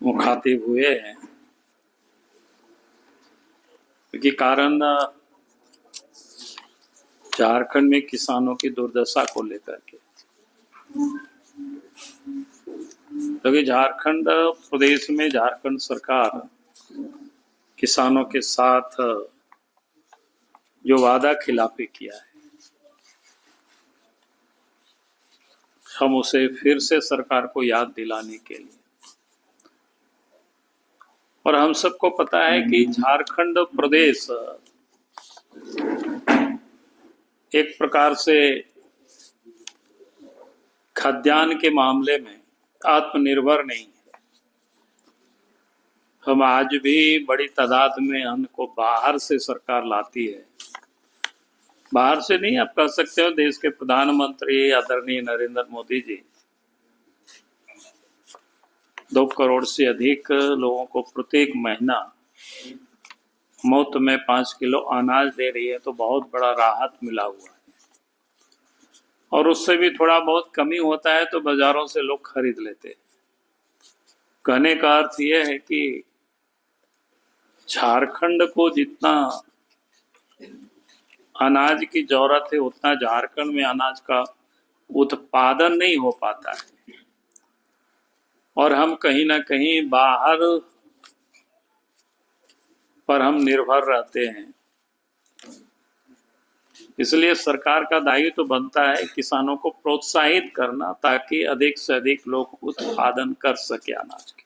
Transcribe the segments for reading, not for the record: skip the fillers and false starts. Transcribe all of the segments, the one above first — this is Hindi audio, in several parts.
मुखातिब हुए हैं, क्योंकि कारण झारखंड में किसानों की दुर्दशा को लेकर के, क्योंकि झारखंड प्रदेश में झारखंड सरकार किसानों के साथ जो वादा खिलाफी किया है, हम उसे फिर से सरकार को याद दिलाने के लिए, और हम सबको पता है कि झारखंड प्रदेश एक प्रकार से खाद्यान्न के मामले में आत्मनिर्भर नहीं है। हम आज भी बड़ी तादाद में अन्न को बाहर से सरकार लाती है। बाहर से नहीं, आप कह सकते हो देश के प्रधानमंत्री आदरणीय नरेंद्र मोदी जी 2 करोड़ से अधिक लोगों को प्रत्येक महीना मुफ्त में 5 किलो अनाज दे रही है, तो बहुत बड़ा राहत मिला हुआ है। और उससे भी थोड़ा बहुत कमी होता है तो बाजारों से लोग खरीद लेते हैं। कहने का अर्थ यह है कि झारखंड को जितना अनाज की जरूरत है उतना झारखंड में अनाज का उत्पादन नहीं हो पाता है, और हम कहीं ना कहीं बाहर पर हम निर्भर रहते हैं। इसलिए सरकार का दायित्व तो बनता है किसानों को प्रोत्साहित करना, ताकि अधिक से अधिक लोग उत्पादन कर सके अनाज के।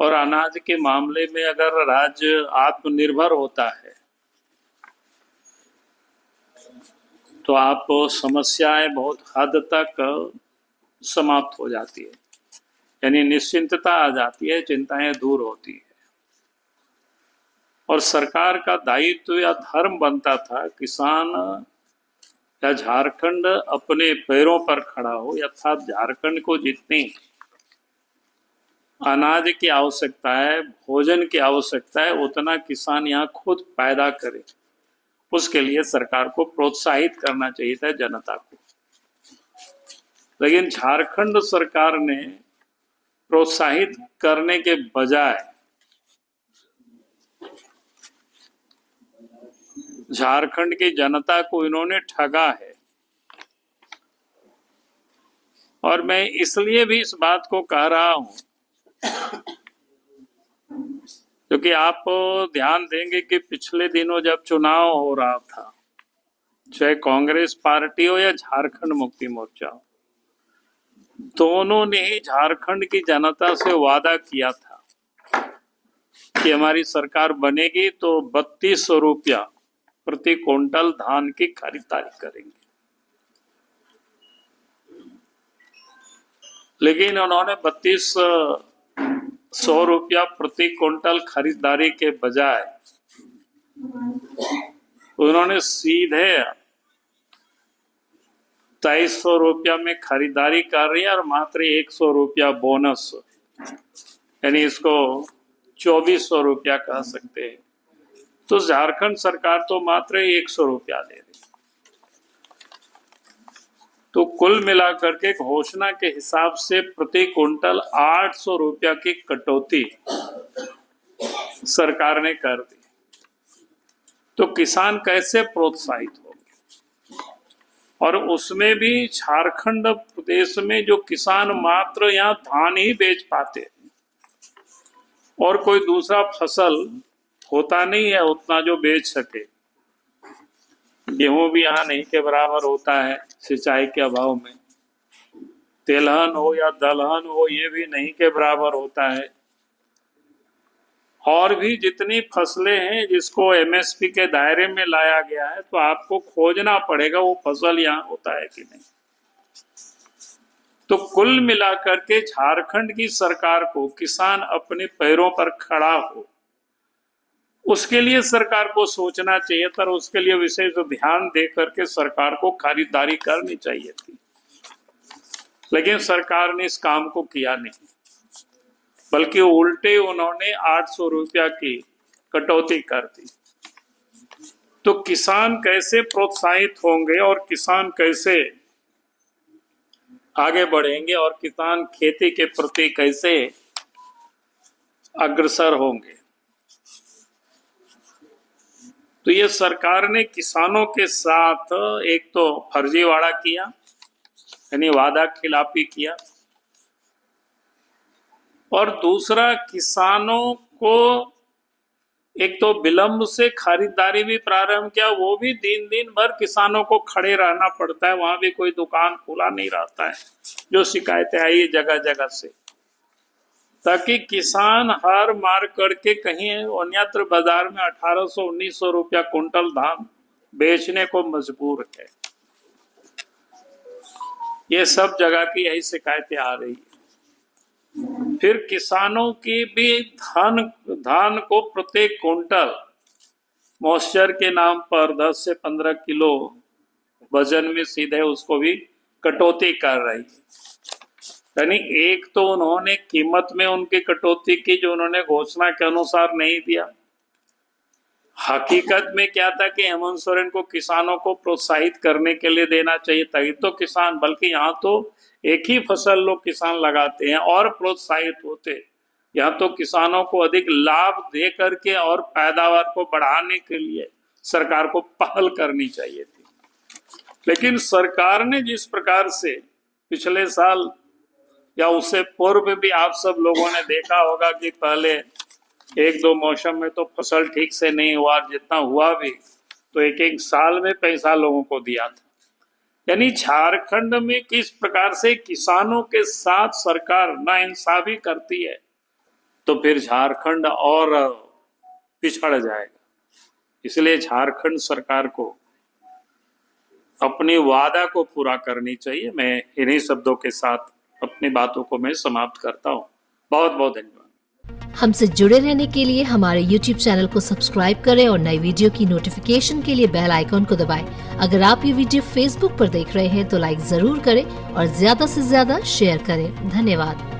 और अनाज के मामले में अगर राज्य आत्मनिर्भर होता है तो आप समस्याएं बहुत हद तक समाप्त हो जाती है, यानी निश्चिंतता आ जाती है, चिंताएं दूर होती है। और सरकार का दायित्व या धर्म बनता था किसान या झारखंड अपने पैरों पर खड़ा हो, अर्थात झारखंड को जितनी अनाज की आवश्यकता है, भोजन की आवश्यकता है, उतना किसान यहाँ खुद पैदा करे। उसके लिए सरकार को प्रोत्साहित करना चाहिए था जनता को। लेकिन झारखंड सरकार ने प्रोत्साहित करने के बजाय झारखंड की जनता को इन्होंने ठगा है। और मैं इसलिए भी इस बात को कह रहा हूं क्योंकि आप ध्यान देंगे कि पिछले दिनों जब चुनाव हो रहा था, चाहे कांग्रेस पार्टी हो या झारखंड मुक्ति मोर्चा, दोनों ने ही झारखंड की जनता से वादा किया था कि हमारी सरकार बनेगी तो 3200 रुपया प्रति क्विंटल धान की खरीदारी करेंगे। लेकिन उन्होंने 3200 रुपया प्रति क्विंटल खरीदारी के बजाय उन्होंने सीधे 2300 रुपया में खरीदारी कर रही है और मात्र 100 रुपया बोनस, यानी इसको 2400 रुपया कह सकते हैं। तो झारखंड सरकार तो मात्र 100 रुपया दे रही। तो कुल मिलाकर के घोषणा के हिसाब से प्रति क्विंटल 800 रुपया की कटौती सरकार ने कर दी। तो किसान कैसे प्रोत्साहित होंगे? और उसमें भी झारखंड प्रदेश में जो किसान मात्र यहाँ धान ही बेच पाते और कोई दूसरा फसल होता नहीं है उतना जो बेच सके। गेहूं भी यहाँ नहीं के बराबर होता है सिंचाई के अभाव में, तेलहन हो या दलहन हो ये भी नहीं के बराबर होता है। और भी जितनी फसलें हैं जिसको एमएसपी के दायरे में लाया गया है, तो आपको खोजना पड़ेगा वो फसल यहाँ होता है कि नहीं। तो कुल मिलाकर के झारखंड की सरकार को किसान अपने पैरों पर खड़ा हो, उसके लिए सरकार को सोचना चाहिए था, उसके लिए विशेष ध्यान दे करके सरकार को खरीदारी करनी चाहिए थी। लेकिन सरकार ने इस काम को किया नहीं, बल्कि उल्टे उन्होंने 800 रुपया की कटौती कर दी। तो किसान कैसे प्रोत्साहित होंगे और किसान कैसे आगे बढ़ेंगे और किसान खेती के प्रति कैसे अग्रसर होंगे। तो ये सरकार ने किसानों के साथ एक तो फर्जीवाड़ा किया, यानी वादा खिलाफी किया, और दूसरा किसानों को एक तो विलंब से खरीदारी भी प्रारंभ किया, वो भी दिन भर किसानों को खड़े रहना पड़ता है, वहां भी कोई दुकान खुला नहीं रहता है, जो शिकायतें आई जगह जगह से, ताकि किसान हार मार करके कहीं अन्यत्र बाजार में 1800-1900 रुपया कुंटल धान बेचने को मजबूर है। ये सब जगह की यही शिकायतें आ रही है। फिर किसानों की भी धान को प्रत्येक कुंटल मॉइस्चर के नाम पर 10 से 15 किलो वजन में सीधे उसको भी कटौती कर रही है। यानी एक तो उन्होंने कीमत में उनकी कटौती की जो उन्होंने घोषणा के अनुसार नहीं दिया। हकीकत में क्या था कि हेमंत सोरेन को किसानों को प्रोत्साहित करने के लिए देना चाहिए, तभी तो किसान, बल्कि यहाँ तो एक ही फसल लोग किसान लगाते हैं और प्रोत्साहित होते। यहाँ तो किसानों को अधिक लाभ दे करके और पैदावार को बढ़ाने के लिए सरकार को पहल करनी चाहिए थी। लेकिन सरकार ने जिस प्रकार से पिछले साल या उससे पूर्व भी आप सब लोगों ने देखा होगा कि पहले 1-2 मौसम में तो फसल ठीक से नहीं हुआ, जितना हुआ भी तो एक साल में पैसा लोगों को दिया था। यानी झारखंड में किस प्रकार से किसानों के साथ सरकार नाइंसाफी करती है, तो फिर झारखंड और पिछड़ जाएगा। इसलिए झारखंड सरकार को अपनी वादा को पूरा करनी चाहिए। मैं इन्हीं शब्दों के साथ अपनी बातों को मैं समाप्त करता हूँ। बहुत बहुत धन्यवाद। हमसे जुड़े रहने के लिए हमारे YouTube चैनल को सब्सक्राइब करें और नई वीडियो की नोटिफिकेशन के लिए बेल आइकॉन को दबाएं। अगर आप ये वीडियो Facebook पर देख रहे हैं तो लाइक जरूर करें और ज्यादा से ज्यादा शेयर करें। धन्यवाद।